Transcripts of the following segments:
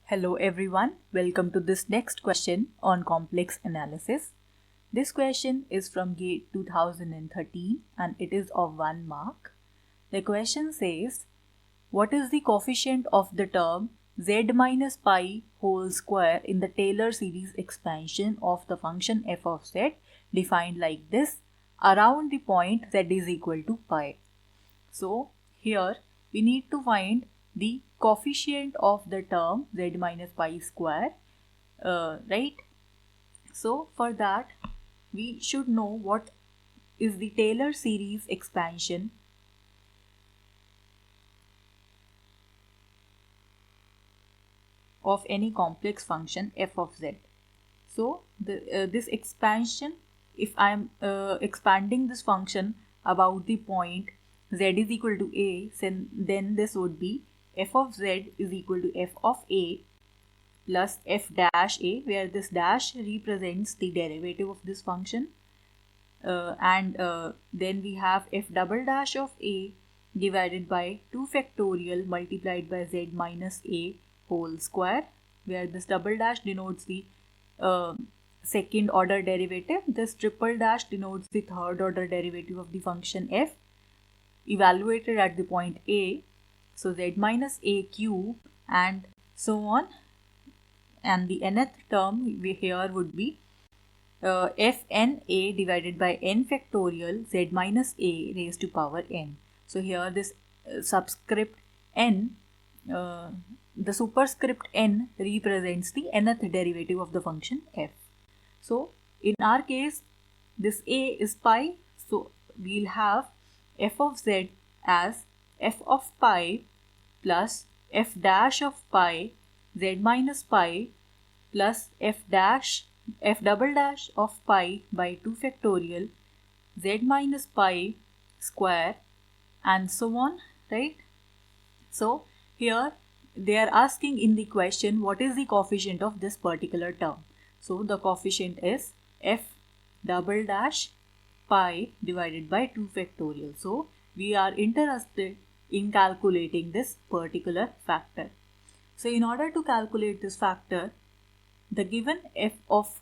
Hello everyone, welcome to this next question on complex analysis. This question is from GATE 2013 and it is of 1 mark. The question says, what is the coefficient of the term z minus pi whole square in the Taylor series expansion of the function f of z defined like this around the point z is equal to pi? So here we need to find the coefficient of the term z minus pi square, right? So for that we should know what is the Taylor series expansion of any complex function f of z. So this expansion, if I am expanding this function about the point z is equal to a, then this would be f of z is equal to f of a plus f dash a, where this dash represents the derivative of this function, and then we have f double dash of a divided by 2 factorial multiplied by z minus a whole square, where this double dash denotes the second order derivative. This triple dash denotes the third order derivative of the function f evaluated at the point a. So z minus a cube and so on, and the nth term here would be fn a divided by n factorial z minus a raised to power n. So here this subscript n, the superscript n represents the nth derivative of the function f. So in our case this a is pi, so we'll have f of z as f of pi plus f dash of pi z minus pi plus f double dash of pi by 2 factorial z minus pi square and so on, right? So here they are asking in the question what is the coefficient of this particular term. So the coefficient is f double dash pi divided by 2 factorial. So we are interested in calculating this particular factor. So in order to calculate this factor, the given f of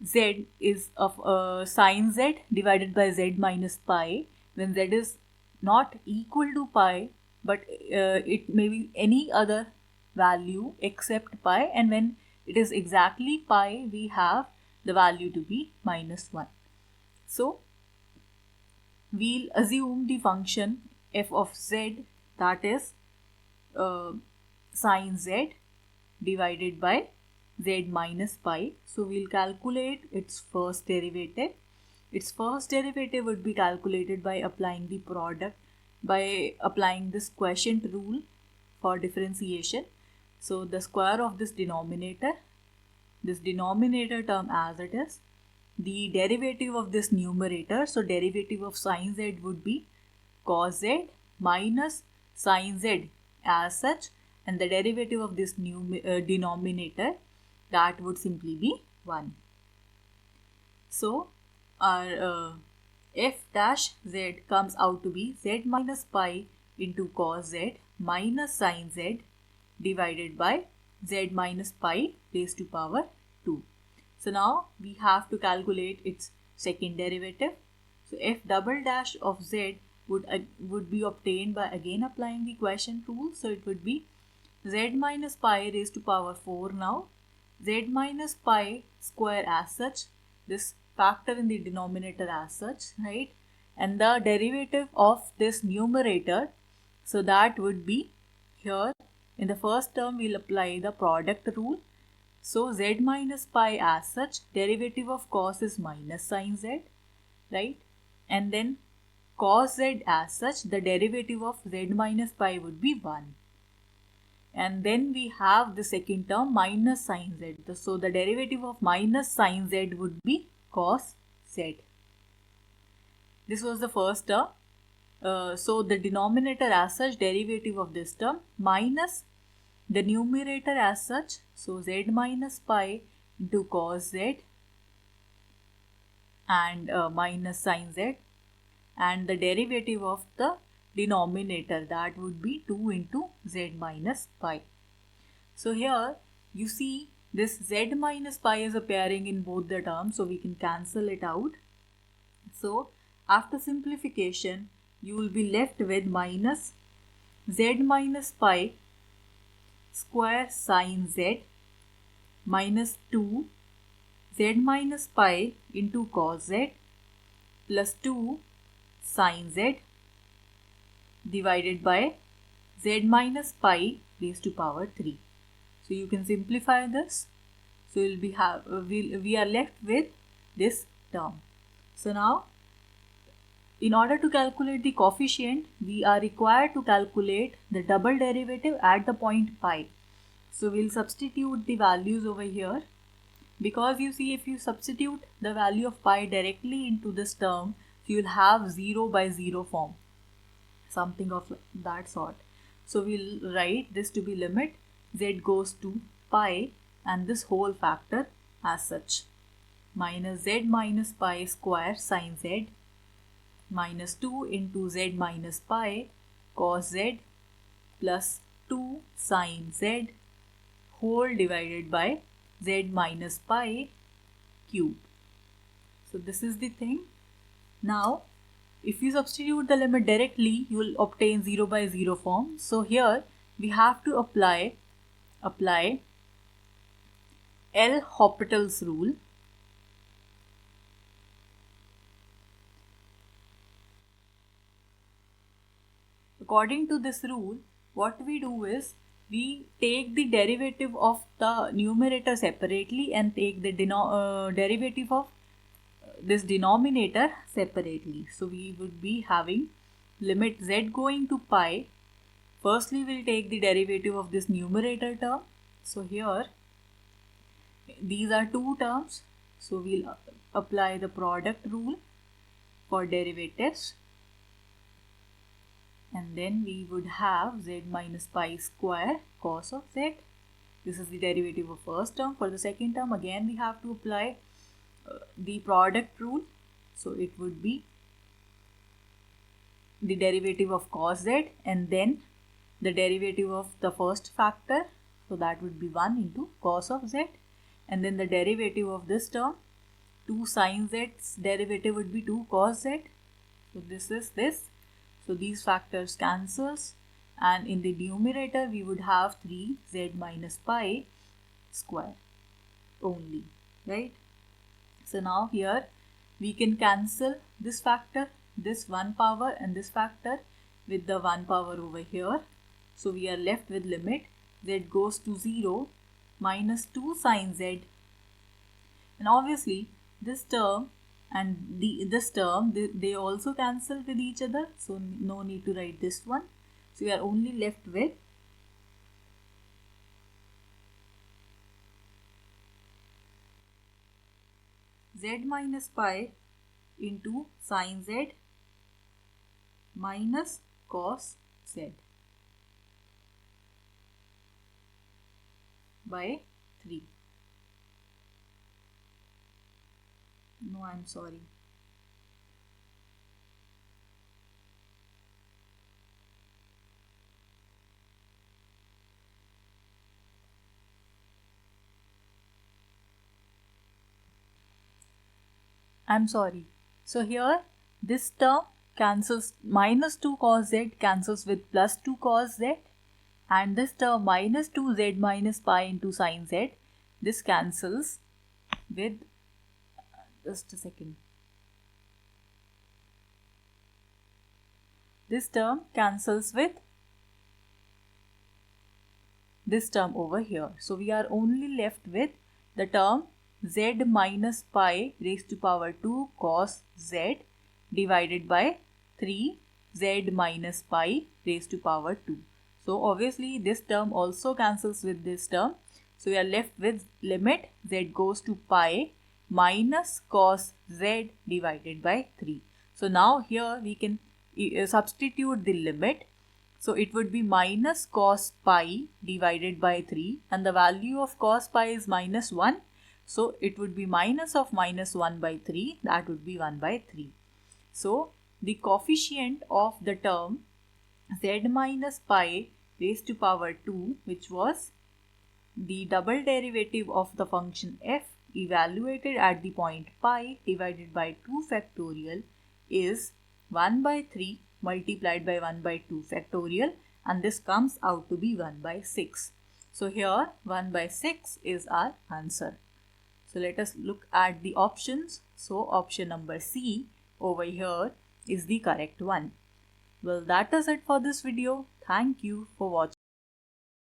z is of sine z divided by z minus pi when z is not equal to pi, but it may be any other value except pi, and when it is exactly pi we have the value to be minus 1. So we'll assume the function f of z, that is sine z divided by z minus pi. So we'll calculate its first derivative. Its first derivative would be calculated by applying the product, by applying this quotient rule for differentiation. So the square of this denominator term as it is, the derivative of this numerator, so derivative of sine z would be cos z minus sine z as such, and the derivative of this denominator, that would simply be 1. So our f dash z comes out to be z minus pi into cos z minus sine z divided by z minus pi raised to power 2. So now we have to calculate its second derivative. So f double dash of z would be obtained by again applying the quotient rule. So it would be z minus pi raised to power 4 now, z minus pi square as such, this factor in the denominator as such, right? And the derivative of this numerator, so that would be here in the first term we'll apply the product rule. So z minus pi as such, derivative of cos is minus sine z, right? And then cos z as such, the derivative of z minus pi would be 1. And then we have the second term minus sine z. So the derivative of minus sine z would be cos z. This was the first term. So the denominator as such, derivative of this term, minus the numerator as such, so z minus pi into cos z and minus sine z, and the derivative of the denominator, that would be 2 into z minus pi. So here you see this z minus pi is appearing in both the terms, so we can cancel it out. So after simplification, you will be left with minus z minus pi square sine z minus 2 z minus pi into cos z plus 2 sine z divided by z minus pi raised to power 3. So you can simplify this. So we are left with this term. So now, in order to calculate the coefficient, we are required to calculate the double derivative at the point pi. So we'll substitute the values over here, because you see, if you substitute the value of pi directly into this term, you will have 0 by 0 form, something of that sort. So we'll write this to be limit z goes to pi and this whole factor as such, minus z minus pi square sine z minus 2 into z minus pi cos z plus 2 sine z whole divided by z minus pi cube. So this is the thing. Now if you substitute the limit directly, you will obtain 0 by 0 form. So here we have to apply L'Hopital's rule. According to this rule, what we do is we take the derivative of the numerator separately and take the derivative of this denominator separately. So we would be having limit z going to pi. Firstly, we'll take the derivative of this numerator term. So here these are two terms, so we'll apply the product rule for derivatives, and then we would have z minus pi square cos of z. This is the derivative of first term. For the second term, again we have to apply the product rule, so it would be the derivative of cos z and then the derivative of the first factor, so that would be 1 into cos of z, and then the derivative of this term, 2 sine z's derivative would be 2 cos z. So this is this. So these factors cancels, and in the numerator we would have 3 z minus pi square only, right? So now here we can cancel this factor, this 1 power and this factor with the 1 power over here. So we are left with limit z goes to 0 minus 2 sine z, and obviously this term and this term they also cancel with each other, so no need to write this one. So we are only left with z minus pi into sine z minus cos z by 3. No, I'm sorry. So here this term cancels, minus 2 cos z cancels with plus 2 cos z, and this term minus 2z minus pi into sine z, this cancels with just a second. This term cancels with this term over here. So we are only left with the term z minus pi raised to power 2 cos z divided by 3 z minus pi raised to power 2. So obviously this term also cancels with this term. So we are left with limit z goes to pi minus cos z divided by 3. So now here we can substitute the limit. So it would be minus cos pi divided by 3, and the value of cos pi is minus 1. So it would be minus of minus 1 by 3, that would be 1 by 3. So the coefficient of the term z minus pi raised to power 2, which was the double derivative of the function f evaluated at the point pi divided by 2 factorial, is 1 by 3 multiplied by 1 by 2 factorial, and this comes out to be 1 by 6. So here 1 by 6 is our answer. So let us look at the options. So option number C over here is the correct one. Well, that is it for this video. Thank you for watching.